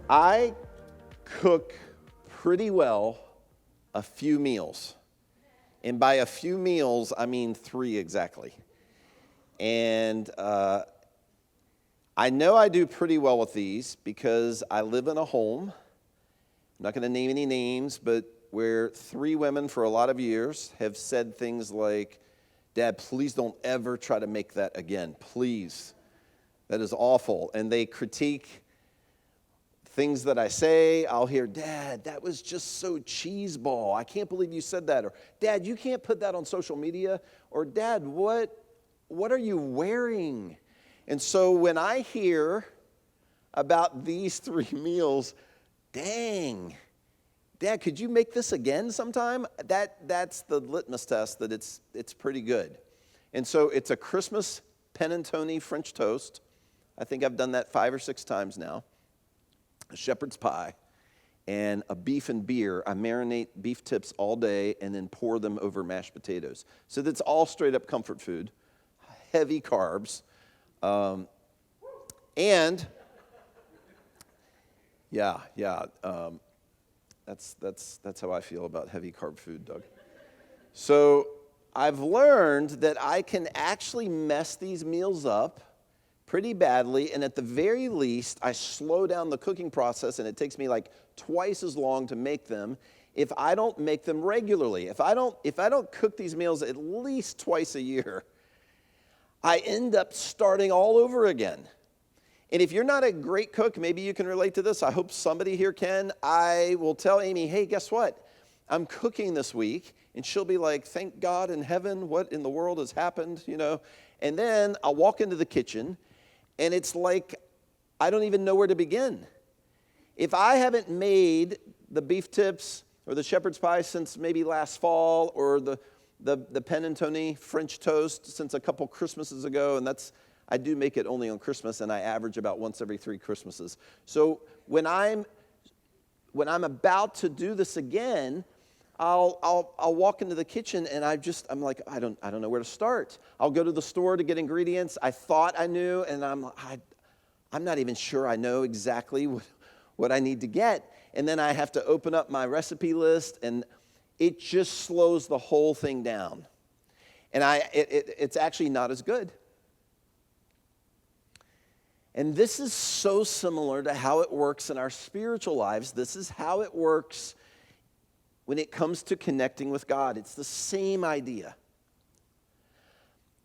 I cook pretty well a few meals. And by a few meals, I mean 3 exactly. And I know I do pretty well with these because I live in a home, I'm not going to name any names, but where 3 women for a lot of years have said things like, "Dad, please don't ever try to make that again, please. That is awful." And they critique things that I say. I'll hear, "Dad, that was just so cheeseball. I can't believe you said that." Or, "Dad, you can't put that on social media." Or, "Dad, what are you wearing?" And so when I hear about these 3 meals, dang, Dad, could you make this again sometime? That's the litmus test that it's pretty good. And so it's a Christmas panettone French toast. I think I've done that 5 or 6 times now. A shepherd's pie, and a beef and beer. I marinate beef tips all day and then pour them over mashed potatoes. So that's all straight up comfort food, heavy carbs. And that's how I feel about heavy carb food, Doug. So I've learned that I can actually mess these meals up pretty badly, and at the very least, I slow down the cooking process, and it takes me like twice as long to make them if I don't make them regularly. If I don't cook these meals at least twice a year, I end up starting all over again. And if you're not a great cook, maybe you can relate to this. I hope somebody here can. I will tell Amy, "Hey, guess what? I'm cooking this week." And she'll be like, "Thank God in heaven, what in the world has happened?" And then I'll walk into the kitchen, and it's like I don't even know where to begin. If I haven't made the beef tips or the shepherd's pie since maybe last fall, or the panettone French toast since a couple Christmases ago, and I do make it only on Christmas, and I average about once every 3 Christmases. So when I'm about to do this again, I'll walk into the kitchen, and I'm like, I don't know where to start. I'll go to the store to get ingredients. I thought I knew, and I'm not even sure I know exactly what I need to get. And then I have to open up my recipe list, and it just slows the whole thing down. And it's actually not as good. And this is so similar to how it works in our spiritual lives. This is how it works when it comes to connecting with God. It's the same idea.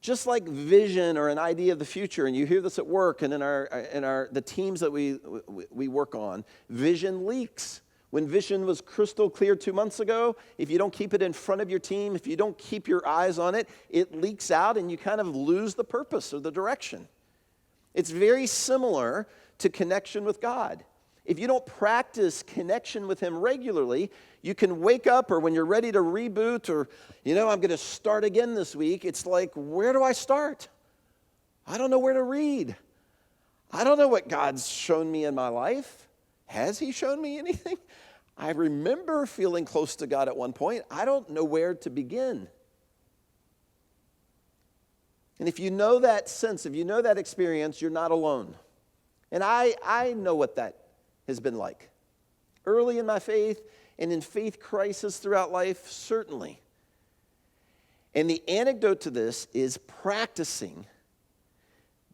Just like vision or an idea of the future, and you hear this at work and in the teams that we work on, vision leaks. When vision was crystal clear 2 months ago, if you don't keep it in front of your team, if you don't keep your eyes on it, it leaks out and you kind of lose the purpose or the direction. It's very similar to connection with God. If you don't practice connection with Him regularly, you can wake up, or when you're ready to reboot, or, I'm going to start again this week, it's like, where do I start? I don't know where to read. I don't know what God's shown me in my life. Has He shown me anything? I remember feeling close to God at one point. I don't know where to begin. And if you know that sense, if you know that experience, you're not alone. And I know what that has been like. Early in my faith and in faith crisis throughout life, certainly. And the antidote to this is practicing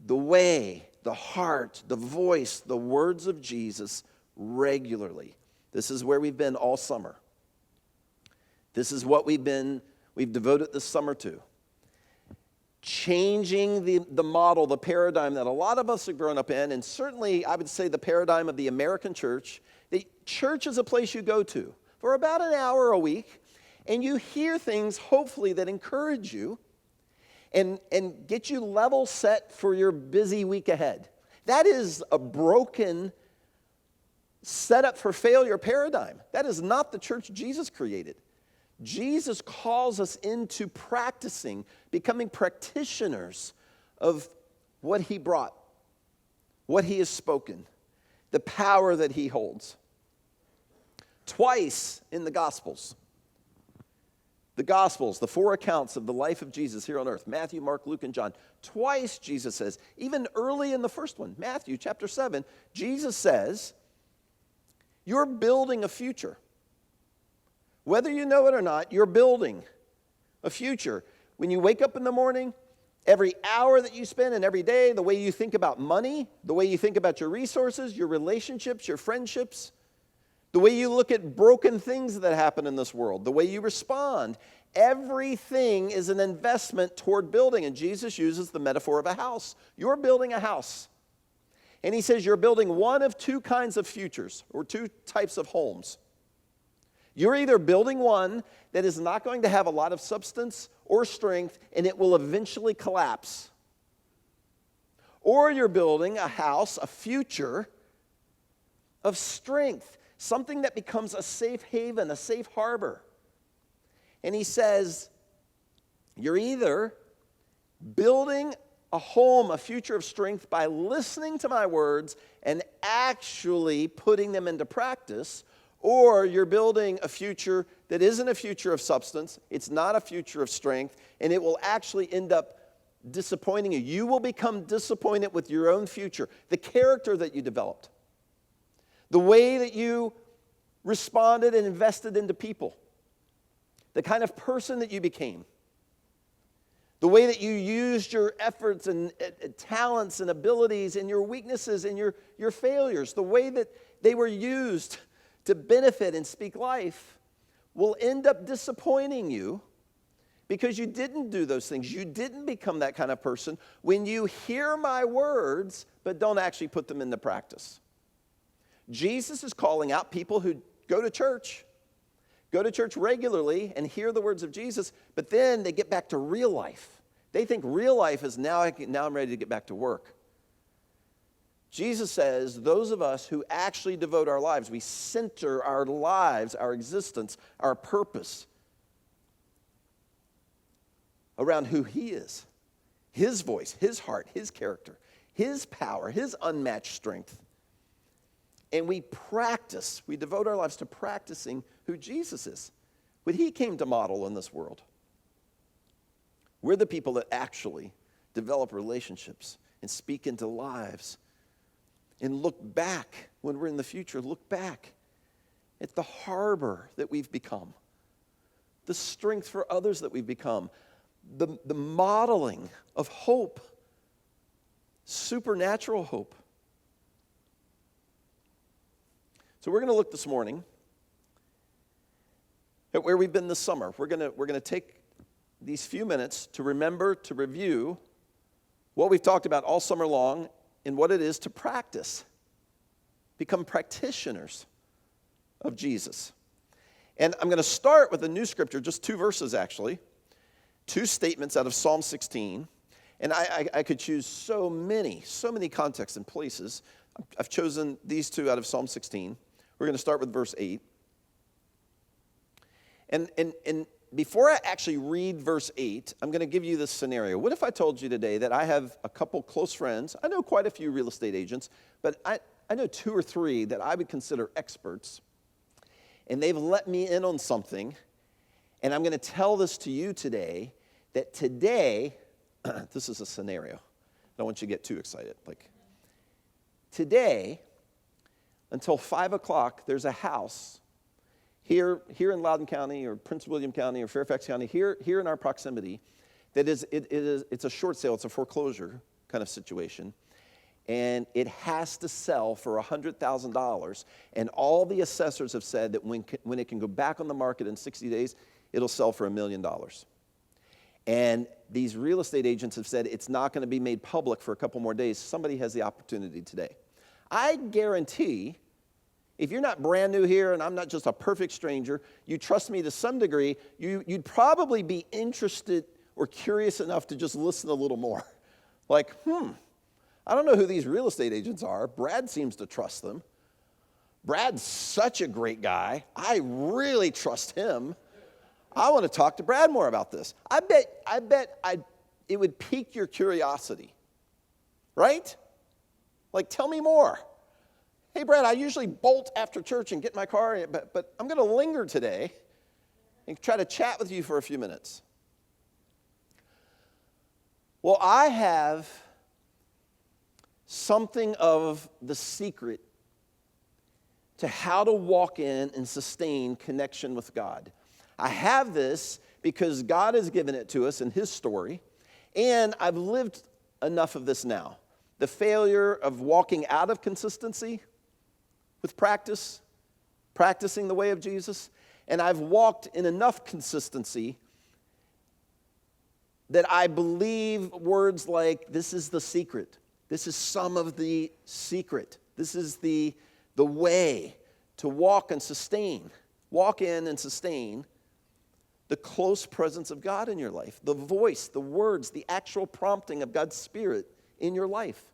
the way, the heart, the voice, the words of Jesus regularly. This is where we've been all summer. This is what we've devoted this summer to. Changing the model, the paradigm that a lot of us have grown up in, and certainly I would say the paradigm of the American church. The church is a place you go to for about an hour a week, and you hear things, hopefully, that encourage you and get you level set for your busy week ahead. That is a broken setup for failure paradigm. That is not the church Jesus created. Jesus calls us into practicing, becoming practitioners of what He brought, what He has spoken, the power that He holds. Twice in the Gospels, the 4 accounts of the life of Jesus here on earth, Matthew, Mark, Luke, and John, twice Jesus says, even early in the first one, Matthew chapter 7, Jesus says, You're building a future. Whether you know it or not, you're building a future. When you wake up in the morning, every hour that you spend and every day, the way you think about money, the way you think about your resources, your relationships, your friendships, the way you look at broken things that happen in this world, the way you respond, everything is an investment toward building. And Jesus uses the metaphor of a house. You're building a house. And he says you're building one of two kinds of futures, or two types of homes. You're either building one that is not going to have a lot of substance or strength, and it will eventually collapse. Or you're building a house, a future of strength, something that becomes a safe haven, a safe harbor. And he says, you're either building a home, a future of strength by listening to my words and actually putting them into practice, or you're building a future that isn't a future of substance, it's not a future of strength, and it will actually end up disappointing you. You will become disappointed with your own future, the character that you developed, the way that you responded and invested into people, the kind of person that you became, the way that you used your efforts and talents and abilities and your weaknesses and your failures, the way that they were used to benefit and speak life will end up disappointing you because you didn't do those things. You didn't become that kind of person when you hear my words but don't actually put them into practice. Jesus is calling out people who go to church regularly and hear the words of Jesus, but then they get back to real life. They think real life is now I'm ready to get back to work. Jesus says those of us who actually devote our lives, we center our lives, our existence, our purpose around who he is, his voice, his heart, his character, his power, his unmatched strength. And we devote our lives to practicing who Jesus is, what he came to model in this world. We're the people that actually develop relationships and speak into lives and look back when we're in the future, look back at the harbor that we've become, the strength for others that we've become, the modeling of hope, supernatural hope. So we're going to look this morning at where we've been this summer. We're going to take these few minutes to remember, to review what we've talked about all summer long and what it is to practice, become practitioners of Jesus. And I'm going to start with a new scripture, just two verses actually, two statements out of Psalm 16. And I could choose so many contexts and places. I've chosen these two out of Psalm 16. We're going to start with verse 8. And before I actually read verse 8, I'm going to give you this scenario. What if I told you today that I have a couple close friends? I know quite a few real estate agents, but I know two or three that I would consider experts. And they've let me in on something. And I'm going to tell this to you today, that today, this is a scenario. I don't want you to get too excited. Today, until 5 o'clock, there's a house here in Loudoun County or Prince William County or Fairfax County, here in our proximity, it's a short sale, it's a foreclosure kind of situation, and it has to sell for $100,000, and all the assessors have said that when it can go back on the market in 60 days, it'll sell for $1 million. And these real estate agents have said it's not going to be made public for a couple more days. Somebody has the opportunity today. I guarantee, if you're not brand new here and I'm not just a perfect stranger, you trust me to some degree, you'd probably be interested or curious enough to just listen a little more. I don't know who these real estate agents are. Brad seems to trust them. Brad's such a great guy. I really trust him. I want to talk to Brad more about this. I bet it would pique your curiosity, right? Tell me more. Hey, Brad, I usually bolt after church and get in my car, but I'm going to linger today and try to chat with you for a few minutes. Well, I have something of the secret to how to walk in and sustain connection with God. I have this because God has given it to us in his story, and I've lived enough of this now. The failure of walking out of consistency with practicing the way of Jesus, and I've walked in enough consistency that I believe words like, this is the secret. This is some of the secret. This is the way to walk and sustain, walk in and sustain the close presence of God in your life, the voice, the words, the actual prompting of God's Spirit in your life.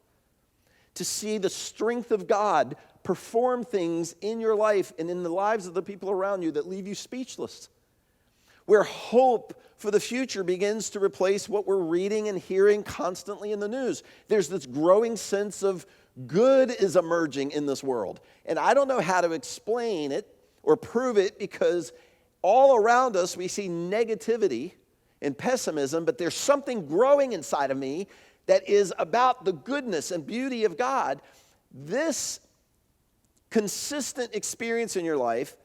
To see the strength of God perform things in your life and in the lives of the people around you that leave you speechless. Where hope for the future begins to replace what we're reading and hearing constantly in the news. There's this growing sense of good is emerging in this world. And I don't know how to explain it or prove it, because all around us we see negativity and pessimism, but there's something growing inside of me that is about the goodness and beauty of God. This consistent experience in your life,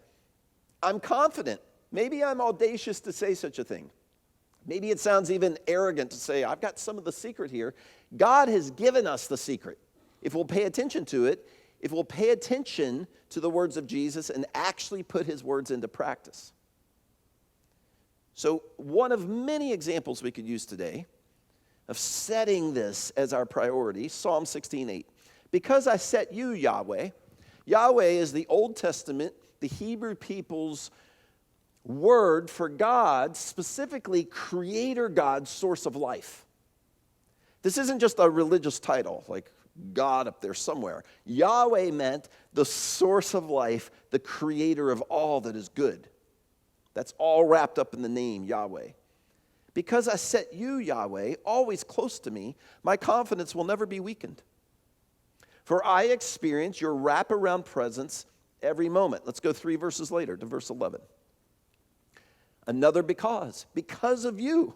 I'm confident. Maybe I'm audacious to say such a thing. Maybe it sounds even arrogant to say, I've got some of the secret here. God has given us the secret. If we'll pay attention to it, if we'll pay attention to the words of Jesus and actually put his words into practice. So one of many examples we could use today of setting this as our priority, Psalm 16:8. Because I set you, Yahweh. Yahweh is the Old Testament, the Hebrew people's word for God, specifically Creator God, source of life. This isn't just a religious title, like God up there somewhere. Yahweh meant the source of life, the creator of all that is good. That's all wrapped up in the name Yahweh. Because I set you, Yahweh, always close to me, my confidence will never be weakened. For I experience your wraparound presence every moment. Let's go 3 verses later to verse 11. Another because of you.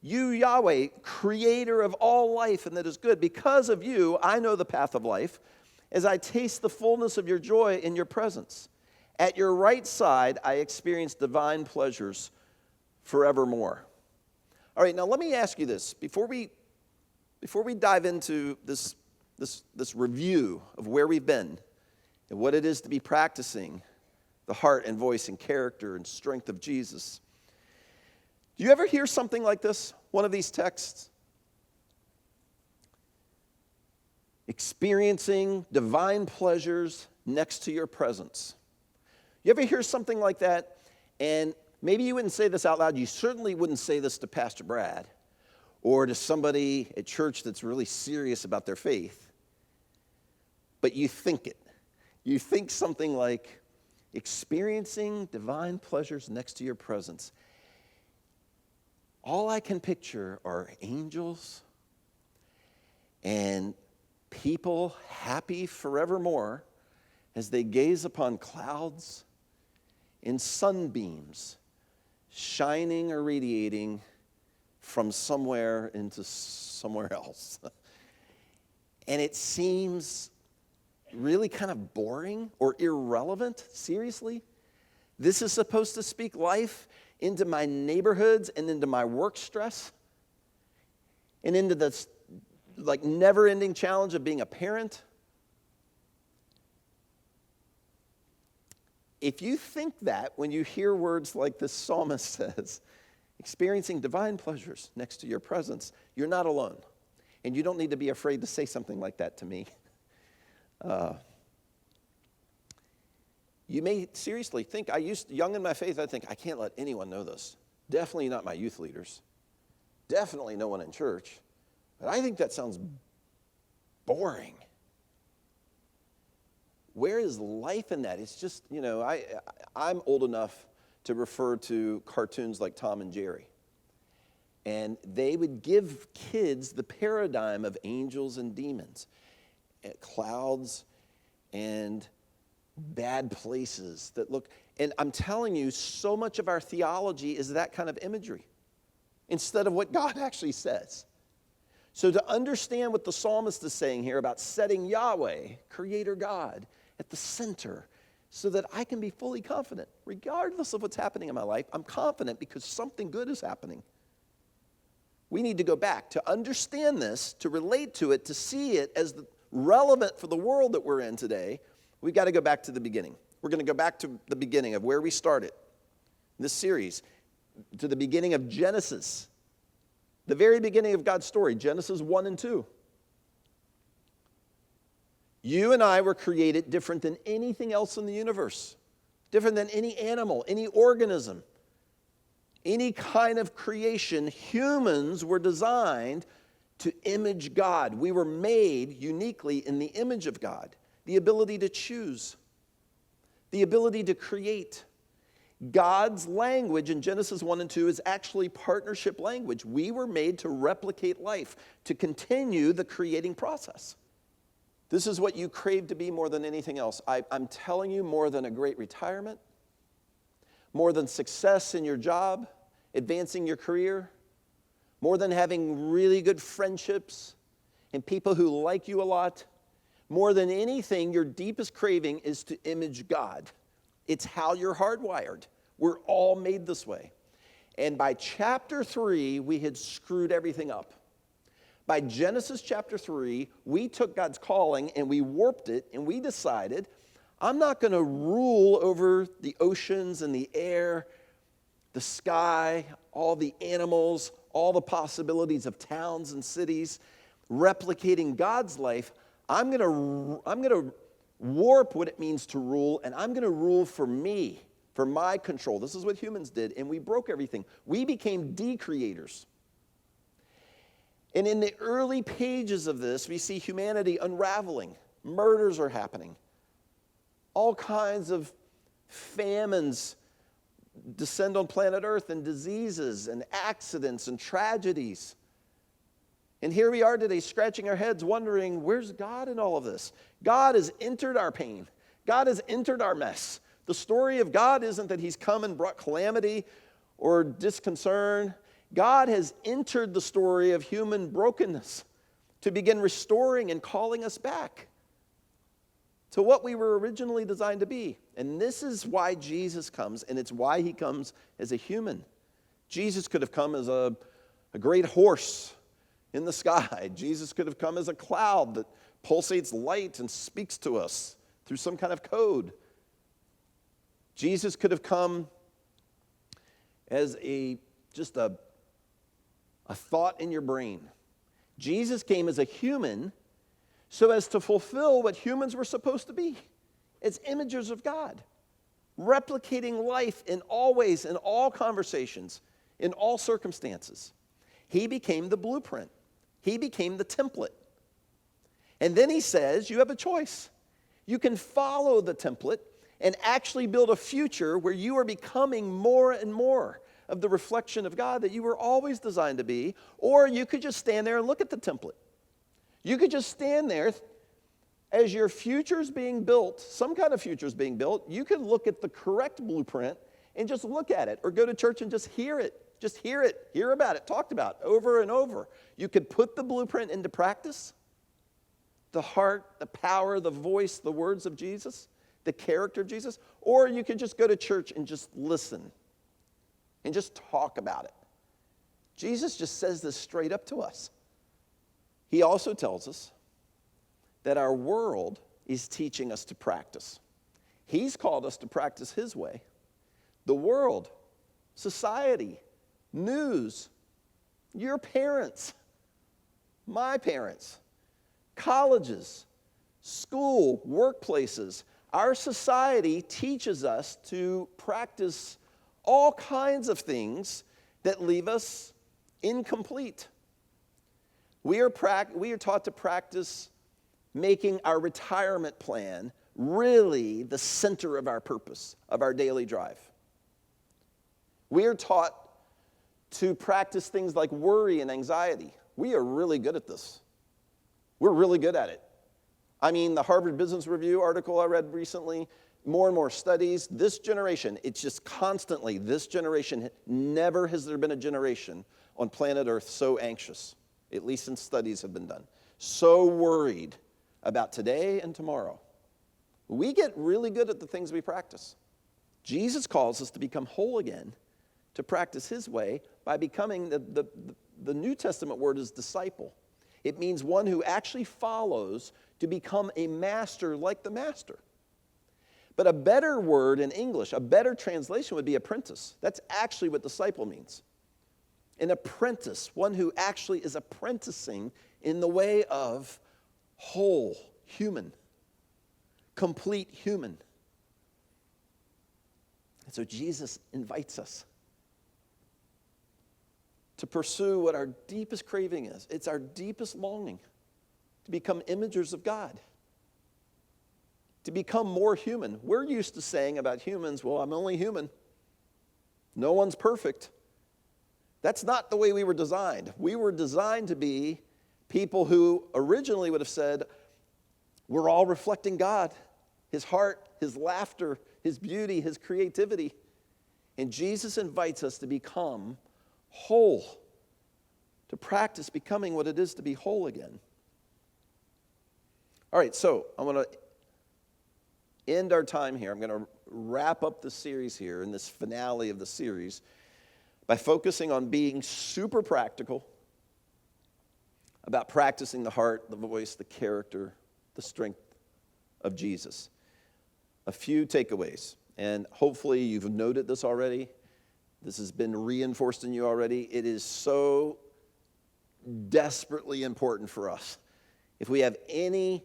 You, Yahweh, creator of all life and that is good. Because of you, I know the path of life as I taste the fullness of your joy in your presence. At your right side, I experience divine pleasures forevermore. All right, now let me ask you this. Before we dive into this review of where we've been and what it is to be practicing the heart and voice and character and strength of Jesus. Do you ever hear something like this? One of these texts? Experiencing divine pleasures next to your presence. You ever hear something like that? And maybe you wouldn't say this out loud. You certainly wouldn't say this to Pastor Brad or to somebody at church that's really serious about their faith. But you think it. You think something like, experiencing divine pleasures next to your presence. All I can picture are angels and people happy forevermore as they gaze upon clouds in sunbeams shining or radiating from somewhere into somewhere else. And it seems really kind of boring or irrelevant. Seriously? This is supposed to speak life into my neighborhoods and into my work stress and into this like never-ending challenge of being a parent. If you think that when you hear words like this psalmist says, experiencing divine pleasures next to your presence, you're not alone. And you don't need to be afraid to say something like that to me. You may seriously think, young in my faith, I think, I can't let anyone know this. Definitely not my youth leaders. Definitely no one in church. But I think that sounds boring. Where is life in that? It's just, I'm old enough to refer to cartoons like Tom and Jerry. And they would give kids the paradigm of angels and demons. Clouds and bad places that look, and I'm telling you, so much of our theology is that kind of imagery instead of what God actually says. So to understand what the psalmist is saying here about setting Yahweh, Creator God, at the center so that I can be fully confident. Regardless of what's happening in my life, I'm confident because something good is happening. We need to go back to understand this, to relate to it, to see it as relevant for the world that we're in today. We've got to go back to the beginning. We're going to go back to the beginning of where we started this series, to the beginning of Genesis, the very beginning of God's story, Genesis 1 and 2. You and I were created different than anything else in the universe, different than any animal, any organism, any kind of creation. Humans were designed to image God. We were made uniquely in the image of God, the ability to choose, the ability to create. God's language in Genesis 1 and 2 is actually partnership language. We were made to replicate life, to continue the creating process. This is what you crave to be more than anything else. I'm telling you, more than a great retirement, more than success in your job, advancing your career, more than having really good friendships and people who like you a lot, more than anything, your deepest craving is to image God. It's how you're hardwired. We're all made this way. And by chapter 3, we had screwed everything up. By Genesis chapter 3, we took God's calling and we warped it, and we decided, I'm not going to rule over the oceans and the air, the sky, all the animals, all the possibilities of towns and cities, replicating God's life. I'm going to warp what it means to rule, and I'm going to rule for me, for my control. This is what humans did, and we broke everything. We became decreators. And in the early pages of this, we see humanity unraveling. Murders are happening. All kinds of famines descend on planet Earth, and diseases and accidents and tragedies. And here we are today scratching our heads wondering, where's God in all of this? God has entered our pain. God has entered our mess. The story of God isn't that he's come and brought calamity or disconcern. God has entered the story of human brokenness to begin restoring and calling us back to what we were originally designed to be. And this is why Jesus comes, and it's why he comes as a human. Jesus could have come as a great horse in the sky. Jesus could have come as a cloud that pulsates light and speaks to us through some kind of code. Jesus could have come as just a thought in your brain. Jesus came as a human so as to fulfill what humans were supposed to be, as imagers of God, replicating life in all ways, in all conversations, in all circumstances. He became the blueprint. He became the template. And then he says, you have a choice. You can follow the template and actually build a future where you are becoming more and more of the reflection of God that you were always designed to be, or you could just stand there and look at the template. You could just stand there as your future's being built, some kind of future's being built. You could look at the correct blueprint and just look at it, or go to church and just hear it. Just hear it, hear about it, talked about over and over. You could put the blueprint into practice, the heart, the power, the voice, the words of Jesus, the character of Jesus, or you could just go to church and just listen and just talk about it. Jesus just says this straight up to us. He also tells us that our world is teaching us to practice. He's called us to practice his way. The world, society, news, your parents, my parents, colleges, school, workplaces, our society teaches us to practice all kinds of things that leave us incomplete. We are taught to practice making our retirement plan really the center of our purpose, of our daily drive. We are taught to practice things like worry and anxiety. We are really good at this. We're really good at it. I mean, the Harvard Business Review article I read recently, more and more studies, this generation, it's just constantly, this generation, never has there been a generation on planet Earth so anxious, at least since studies have been done, so worried about today and tomorrow. We get really good at the things we practice. Jesus calls us to become whole again, to practice his way by becoming, the New Testament word is disciple. It means one who actually follows to become a master like the master. But a better word in English, a better translation would be apprentice. That's actually what disciple means. An apprentice, one who actually is apprenticing in the way of whole human, complete human. And so Jesus invites us to pursue what our deepest craving is. It's our deepest longing to become imagers of God, to become more human. We're used to saying about humans, well, I'm only human. No one's perfect. That's not the way we were designed. We were designed to be people who originally would have said, we're all reflecting God, his heart, his laughter, his beauty, his creativity. And Jesus invites us to become whole, to practice becoming what it is to be whole again. All right, so I'm going to end our time here. I'm going to wrap up the series here in this finale of the series by focusing on being super practical about practicing the heart, the voice, the character, the strength of Jesus. A few takeaways, and hopefully you've noted this already. This has been reinforced in you already. It is so desperately important for us. If we have any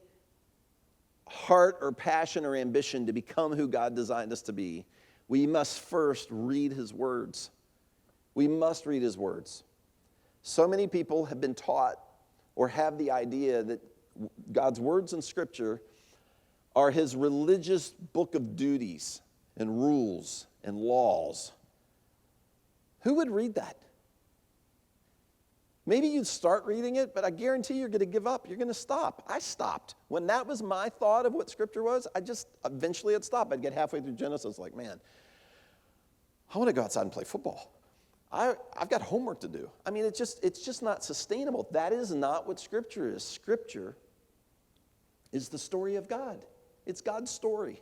heart or passion or ambition to become who God designed us to be, we must first read his words. We must read his words. So many people have been taught or have the idea that God's words in Scripture are his religious book of duties and rules and laws. Who would read that? Maybe you'd start reading it, but I guarantee you're going to give up. You're going to stop. I stopped. When that was my thought of what Scripture was, eventually I'd stop. I'd get halfway through Genesis like, man, I want to go outside and play football. I've got homework to do. I mean, it's just not sustainable. That is not what Scripture is. Scripture is the story of God. It's God's story.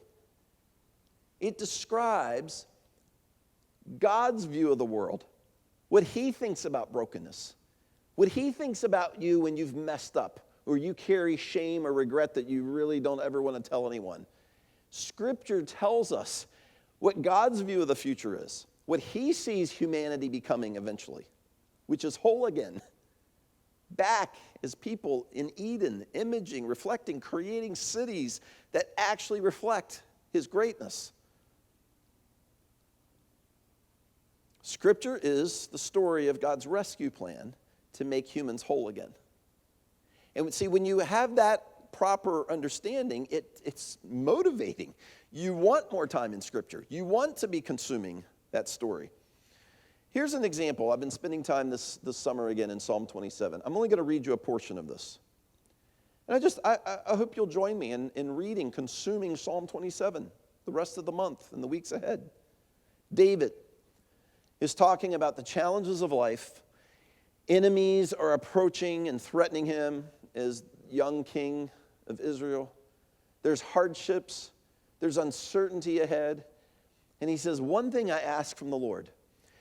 It describes God's view of the world, what he thinks about brokenness, what he thinks about you when you've messed up or you carry shame or regret that you really don't ever want to tell anyone. Scripture tells us what God's view of the future is, what he sees humanity becoming eventually, which is whole again, back as people in Eden, imaging, reflecting, creating cities that actually reflect his greatness. Scripture is the story of God's rescue plan to make humans whole again. And see, when you have that proper understanding, it's motivating. You want more time in Scripture. You want to be consuming that story. Here's an example. I've been spending time this summer again in Psalm 27. I'm only going to read you a portion of this. And I hope you'll join me in reading, consuming Psalm 27 the rest of the month and the weeks ahead. David is talking about the challenges of life. Enemies are approaching and threatening him as young king of Israel. There's hardships. There's uncertainty ahead. And he says, one thing I ask from the Lord,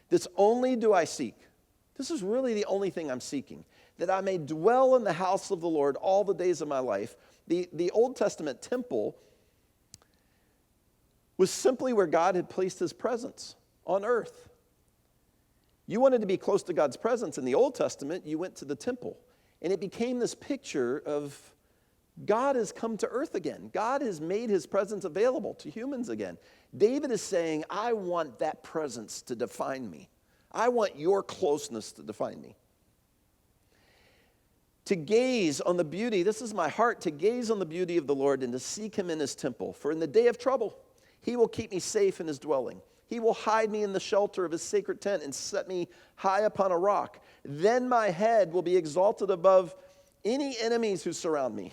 this only do I seek. This is really the only thing I'm seeking, that I may dwell in the house of the Lord all the days of my life. The Old Testament temple was simply where God had placed his presence on earth. You wanted to be close to God's presence in the Old Testament, you went to the temple. And it became this picture of God has come to earth again. God has made his presence available to humans again. David is saying, I want that presence to define me. I want your closeness to define me. To gaze on the beauty, this is my heart, to gaze on the beauty of the Lord and to seek him in his temple. For in the day of trouble, he will keep me safe in his dwelling. He will hide me in the shelter of his sacred tent and set me high upon a rock. Then my head will be exalted above any enemies who surround me.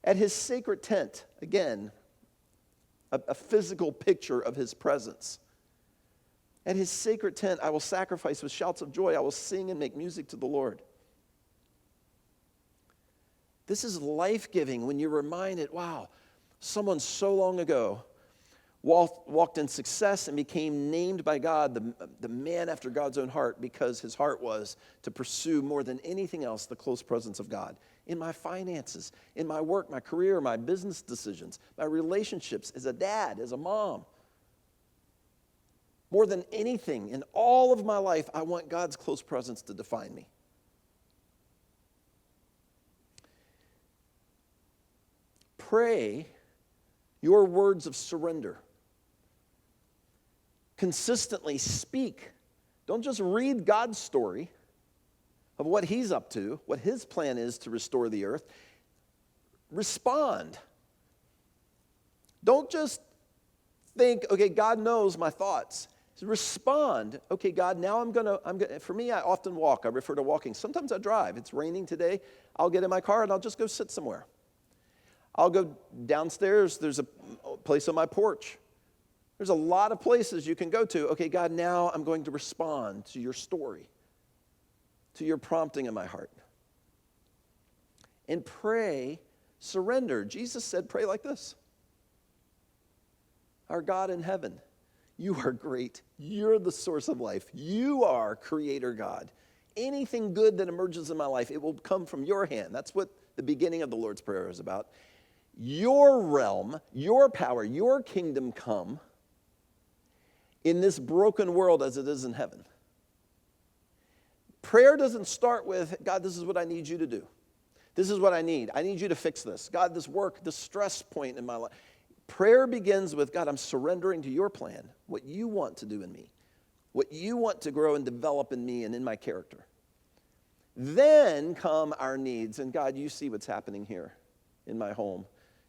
At his sacred tent, again, a physical picture of his presence. At his sacred tent, I will sacrifice with shouts of joy. I will sing and make music to the Lord. This is life-giving when you're reminded, wow, Someone so long ago walked in success and became named by God the man after God's own heart, because his heart was to pursue more than anything else the close presence of God in my finances, in my work, my career, my business decisions, my relationships as a dad, as a mom. More than anything in all of my life, I want God's close presence to define me. Pray your words of surrender. Consistently speak. Don't just read God's story of what he's up to, what his plan is to restore the earth. Respond. Don't just think, okay, God knows my thoughts. Respond. Okay, God, now I'm gonna, for me, I often walk. I refer to walking. Sometimes I drive. It's raining today. I'll get in my car and I'll just go sit somewhere. I'll go downstairs. There's a place on my porch. There's a lot of places you can go to. Okay, God, now I'm going to respond to your story, to your prompting in my heart. And pray, surrender. Jesus said, pray like this. Our God in heaven, you are great. You're the source of life. You are Creator God. Anything good that emerges in my life, it will come from your hand. That's what the beginning of the Lord's Prayer is about. Your realm, your power, your kingdom come in this broken world as it is in heaven. Prayer doesn't start with, God, this is what I need you to do. This is what I need. I need you to fix this. God, this work, this stress point in my life. Prayer begins with, God, I'm surrendering to your plan, what you want to do in me, what you want to grow and develop in me and in my character. Then come our needs. And God, you see what's happening here in my home.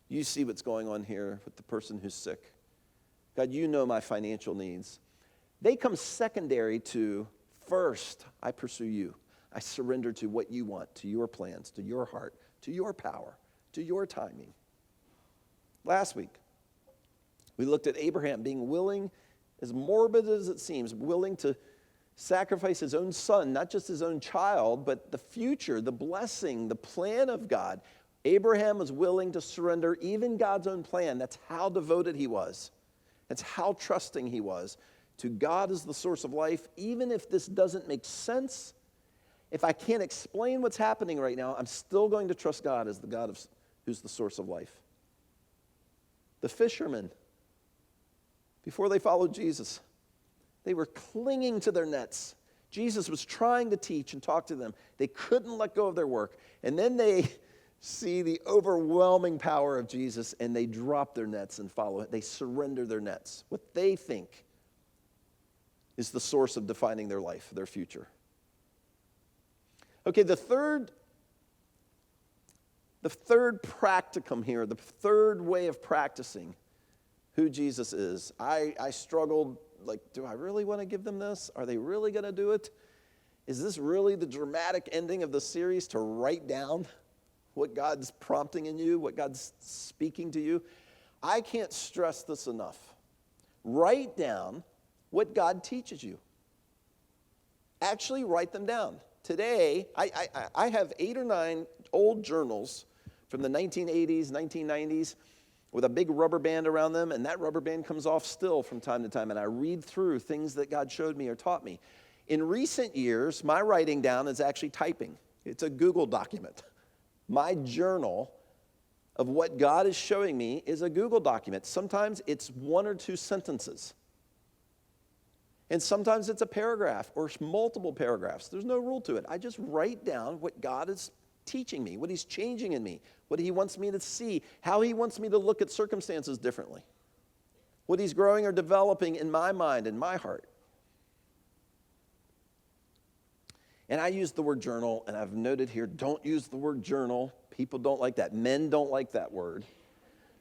You see what's going on here with the person who's sick. God, you know my financial needs. They come secondary to, first, I pursue you. I surrender to what you want, to your plans, to your heart, to your power, to your timing. Last week, we looked at Abraham being willing, as morbid as it seems, willing to sacrifice his own son, not just his own child, but the future, the blessing, the plan of God. Abraham was willing to surrender even God's own plan. That's how devoted he was. That's how trusting he was to God as the source of life. Even if this doesn't make sense, if I can't explain what's happening right now, I'm still going to trust God as the God who's the source of life. The fishermen, before they followed Jesus, they were clinging to their nets. Jesus was trying to teach and talk to them. They couldn't let go of their work. And then they see the overwhelming power of Jesus, and they drop their nets and follow it. They surrender their nets, what they think is the source of defining their life, their future. Okay, the third practicum here, the third way of practicing who Jesus is. I struggled, like, do I really want to give them this? Are they really going to do it? Is this really the dramatic ending of the series, to write down what God's prompting in you, what God's speaking to you? I can't stress this enough. Write down what God teaches you. Actually write them down. Today, I have 8 or 9 old journals from the 1980s, 1990s, with a big rubber band around them, and that rubber band comes off still from time to time, and I read through things that God showed me or taught me. In recent years, my writing down is actually typing. It's a Google document. My journal of what God is showing me is a Google document. Sometimes it's 1 or 2 sentences. And sometimes it's a paragraph or multiple paragraphs. There's no rule to it. I just write down what God is teaching me, what he's changing in me, what he wants me to see, how he wants me to look at circumstances differently, what he's growing or developing in my mind and my heart. And I use the word journal, and I've noted here, don't use the word journal. People don't like that. Men don't like that word.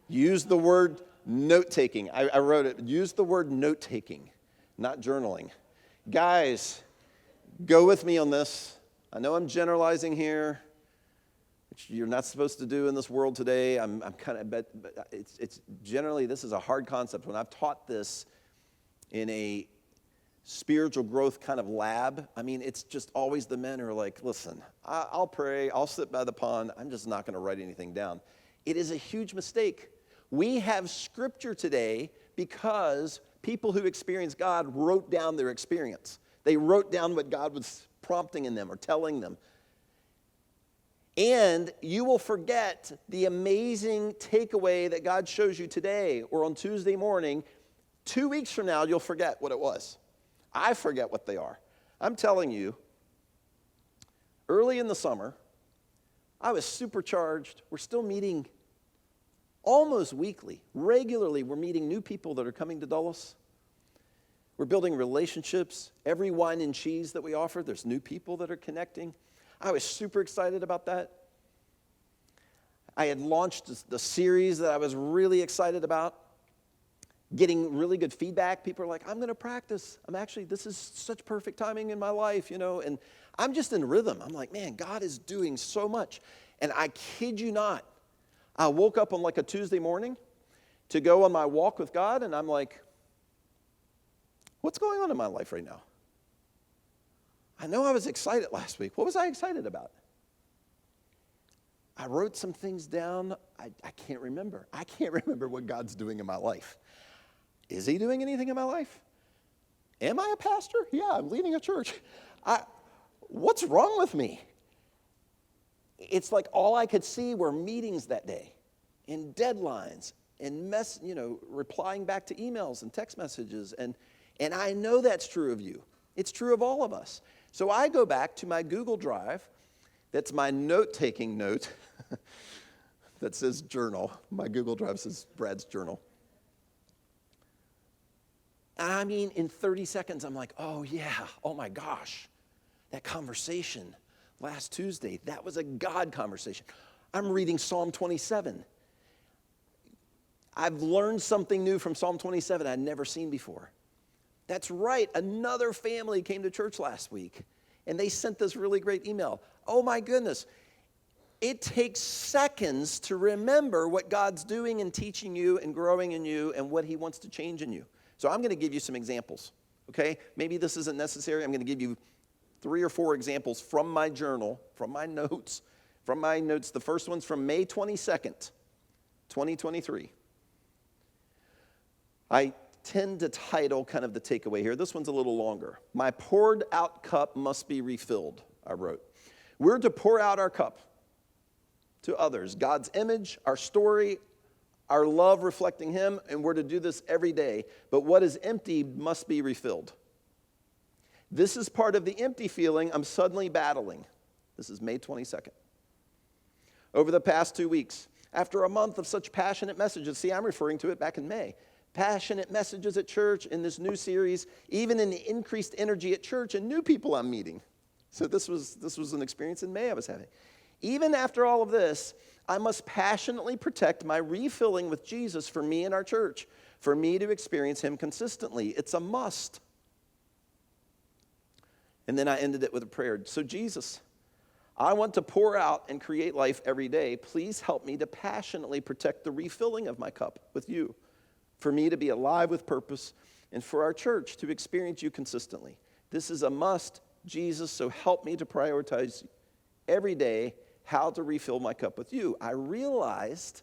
Use the word note-taking. I wrote it. Use the word note-taking, not journaling. Guys, go with me on this. I know I'm generalizing here, which you're not supposed to do in this world today. I'm kind of, but it's generally, this is a hard concept. When I've taught this in a spiritual growth kind of lab, I mean, it's just always the men who are like, listen, I'll pray, I'll sit by the pond, I'm just not going to write anything down. It is a huge mistake. We have scripture today because people who experience God wrote down their experience. They wrote down what God was prompting in them or telling them. And you will forget the amazing takeaway that God shows you today or on Tuesday morning. 2 weeks from now, you'll forget what it was. I forget what they are. I'm telling you, early in the summer, I was supercharged. We're still meeting almost weekly. Regularly, we're meeting new people that are coming to Dulles. We're building relationships. Every wine and cheese that we offer, there's new people that are connecting. I was super excited about that. I had launched the series that I was really excited about, getting really good feedback. People are like, I'm going to practice. This is such perfect timing in my life, and I'm just in rhythm. I'm like, man, God is doing so much. And I kid you not, I woke up on like a Tuesday morning to go on my walk with God, and I'm like, what's going on in my life right now? I know I was excited last week. What was I excited about? I wrote some things down. I can't remember. I can't remember what God's doing in my life. Is he doing anything in my life? Am I a pastor? Yeah, I'm leading a church. What's wrong with me? It's like all I could see were meetings that day and deadlines and replying back to emails and text messages. And I know that's true of you. It's true of all of us. So I go back to my Google Drive. That's my note-taking note that says journal. My Google Drive says Brad's journal. I mean, in 30 seconds, I'm like, oh, yeah, oh, my gosh, that conversation last Tuesday, that was a God conversation. I'm reading Psalm 27. I've learned something new from Psalm 27 I'd never seen before. That's right, another family came to church last week, and they sent this really great email. Oh, my goodness. It takes seconds to remember what God's doing and teaching you and growing in you and what he wants to change in you. So I'm going to give you some examples, okay? Maybe this isn't necessary. I'm going to give you 3 or 4 examples from my journal, from my notes. The first one's from May 22nd, 2023. I tend to title kind of the takeaway here. This one's a little longer. My poured out cup must be refilled, I wrote. We're to pour out our cup to others. God's image, our story, our love reflecting him, and we're to do this every day. But what is empty must be refilled. This is part of the empty feeling I'm suddenly battling. This is May 22nd. Over the past 2 weeks, after a month of such passionate messages, see, I'm referring to it back in May. Passionate messages at church in this new series, even in the increased energy at church and new people I'm meeting. So this was an experience in May I was having. Even after all of this, I must passionately protect my refilling with Jesus for me and our church, for me to experience him consistently. It's a must. And then I ended it with a prayer. So Jesus, I want to pour out and create life every day. Please help me to passionately protect the refilling of my cup with you, for me to be alive with purpose, and for our church to experience you consistently. This is a must, Jesus, so help me to prioritize every day how to refill my cup with you. I realized,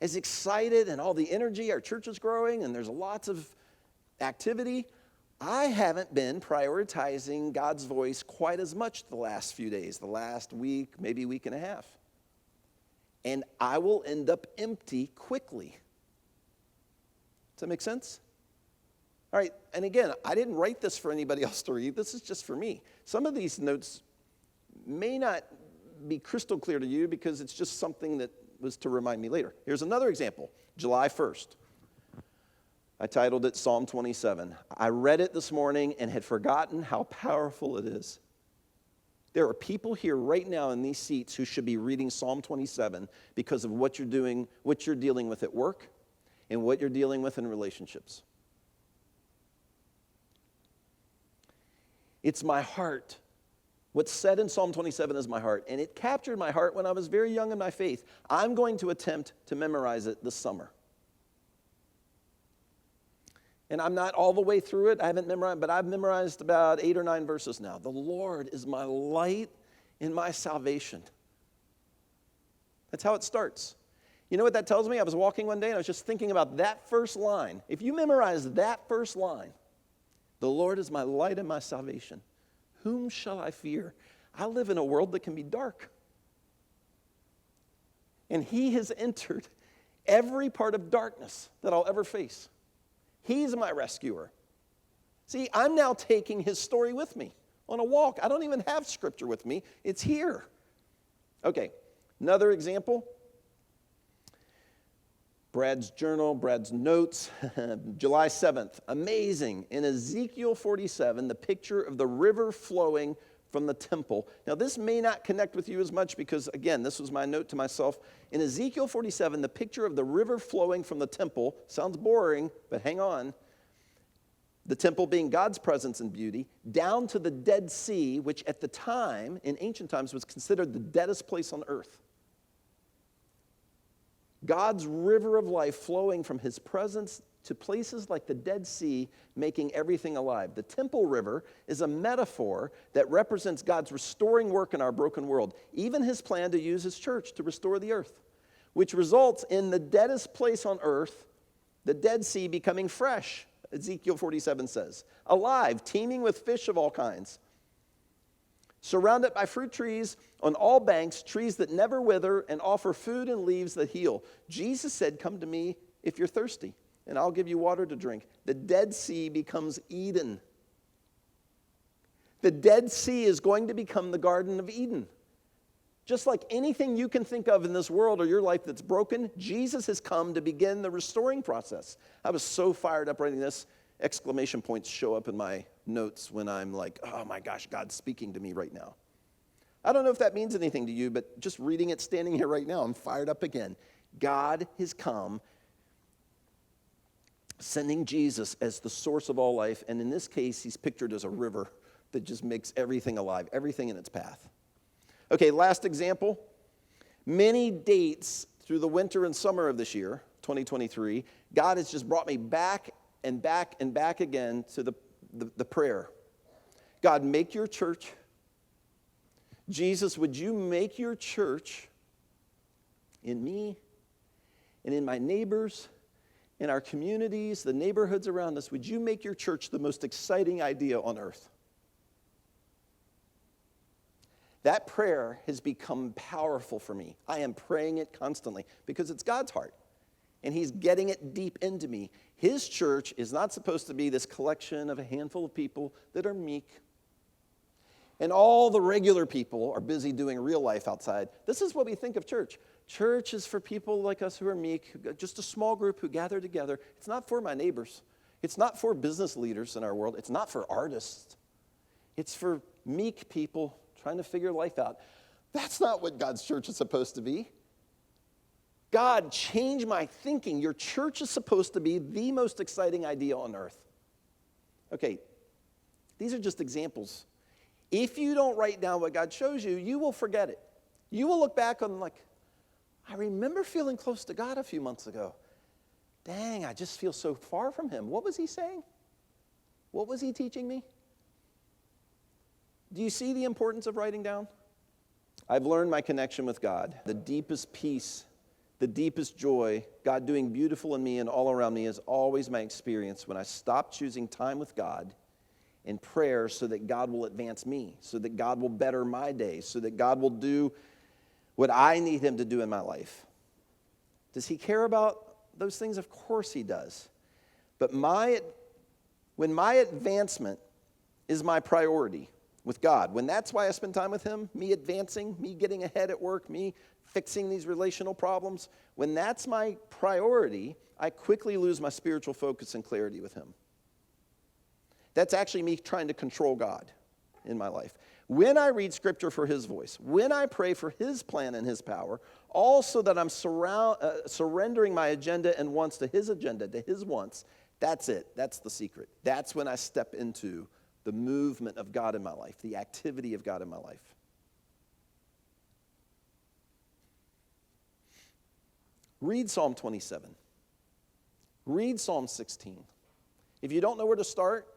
as excited and all the energy, our church is growing and there's lots of activity, I haven't been prioritizing God's voice quite as much the last few days, the last week, maybe week and a half. And I will end up empty quickly. Does that make sense? All right, and again, I didn't write this for anybody else to read. This is just for me. Some of these notes may not be crystal clear to you because it's just something that was to remind me later. Here's another example, July 1st. I titled it Psalm 27. I read it this morning and had forgotten how powerful it is. There are people here right now in these seats who should be reading Psalm 27 because of what you're doing, what you're dealing with at work, and what you're dealing with in relationships. It's my heart. What's said in Psalm 27 is my heart, and it captured my heart when I was very young in my faith. I'm going to attempt to memorize it this summer. And I'm not all the way through it. I haven't memorized, but I've memorized about 8 or 9 verses now. The Lord is my light and my salvation. That's how it starts. You know what that tells me? I was walking one day and I was just thinking about that first line. If you memorize that first line, the Lord is my light and my salvation. Whom shall I fear? I live in a world that can be dark. And he has entered every part of darkness that I'll ever face. He's my rescuer. See, I'm now taking his story with me on a walk. I don't even have scripture with me. It's here. Okay, another example. Brad's journal, Brad's notes, July 7th. Amazing. In Ezekiel 47, the picture of the river flowing from the temple. Now, this may not connect with you as much because, again, this was my note to myself. In Ezekiel 47, the picture of the river flowing from the temple, sounds boring, but hang on. The temple being God's presence and beauty, down to the Dead Sea, which at the time, in ancient times, was considered the deadest place on earth. God's river of life flowing from his presence to places like the Dead Sea, making everything alive. The temple river is a metaphor that represents God's restoring work in our broken world, even his plan to use his church to restore the earth, which results in the deadest place on earth, the Dead Sea, becoming fresh, Ezekiel 47 says, alive, teeming with fish of all kinds. Surrounded by fruit trees on all banks, trees that never wither and offer food and leaves that heal. Jesus said, come to me if you're thirsty, and I'll give you water to drink. The Dead Sea becomes Eden. The Dead Sea is going to become the Garden of Eden. Just like anything you can think of in this world or your life that's broken, Jesus has come to begin the restoring process. I was so fired up writing this. Exclamation points show up in my notes when I'm like, oh my gosh, God's speaking to me right now. I don't know if that means anything to you, but just reading it, standing here right now, I'm fired up again. God has come, sending Jesus as the source of all life, and in this case, he's pictured as a river that just makes everything alive, everything in its path. Okay, last example. Many dates through the winter and summer of this year, 2023, God has just brought me back and back and back again to the prayer. God, make your church. Jesus, would you make your church in me and in my neighbors, in our communities, the neighborhoods around us, would you make your church the most exciting idea on earth? That prayer has become powerful for me. I am praying it constantly because it's God's heart, and he's getting it deep into me. His church is not supposed to be this collection of a handful of people that are meek, and all the regular people are busy doing real life outside. This is what we think of church. Church is for people like us who are meek, just a small group who gather together. It's not for my neighbors. It's not for business leaders in our world. It's not for artists. It's for meek people trying to figure life out. That's not what God's church is supposed to be. God, change my thinking. Your church is supposed to be the most exciting idea on earth. Okay, these are just examples. If you don't write down what God shows you, you will forget it. You will look back on like, I remember feeling close to God a few months ago. Dang, I just feel so far from him. What was he saying? What was he teaching me? Do you see the importance of writing down? I've learned my connection with God. The deepest peace, the deepest joy, God doing beautiful in me and all around me is always my experience when I stop choosing time with God in prayer so that God will advance me, so that God will better my day, so that God will do what I need him to do in my life. Does he care about those things? Of course he does. But when my advancement is my priority with God, when that's why I spend time with him, me advancing, me getting ahead at work, me fixing these relational problems, when that's my priority, I quickly lose my spiritual focus and clarity with him. That's actually me trying to control God in my life. When I read scripture for his voice, when I pray for his plan and his power, also that I'm surrendering my agenda and wants to his agenda, to his wants, that's it. That's the secret. That's when I step into the movement of God in my life, the activity of God in my life. Read Psalm 27. Read Psalm 16. If you don't know where to start,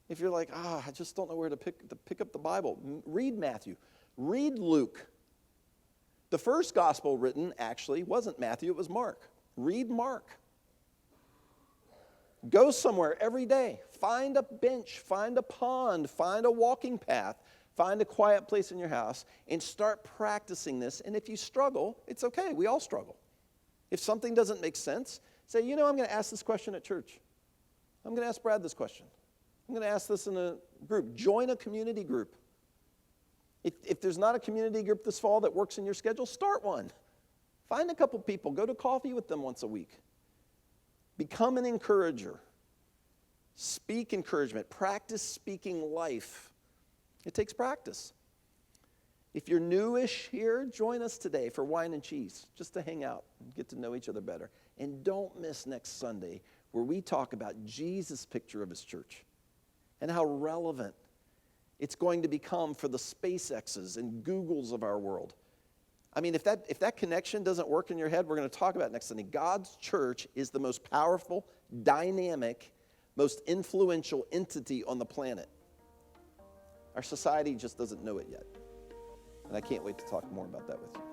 if you're like, I just don't know where to pick up the Bible, read Matthew. Read Luke. The first gospel written actually wasn't Matthew, it was Mark. Read Mark. Go somewhere every day. Find a bench, find a pond, find a walking path, find a quiet place in your house, and start practicing this. And if you struggle, it's okay. We all struggle. If something doesn't make sense, say, I'm going to ask this question at church. I'm going to ask Brad this question. I'm going to ask this in a group. Join a community group. If there's not a community group this fall that works in your schedule, start one. Find a couple people. Go to coffee with them once a week. Become an encourager. Speak encouragement. Practice speaking life. It takes practice. If you're newish here, join us today for wine and cheese, just to hang out and get to know each other better. And don't miss next Sunday where we talk about Jesus' picture of his church and how relevant it's going to become for the SpaceX's and Googles of our world. I mean, if that connection doesn't work in your head, we're going to talk about it next Sunday. God's church is the most powerful, dynamic, most influential entity on the planet. Our society just doesn't know it yet. And I can't wait to talk more about that with you.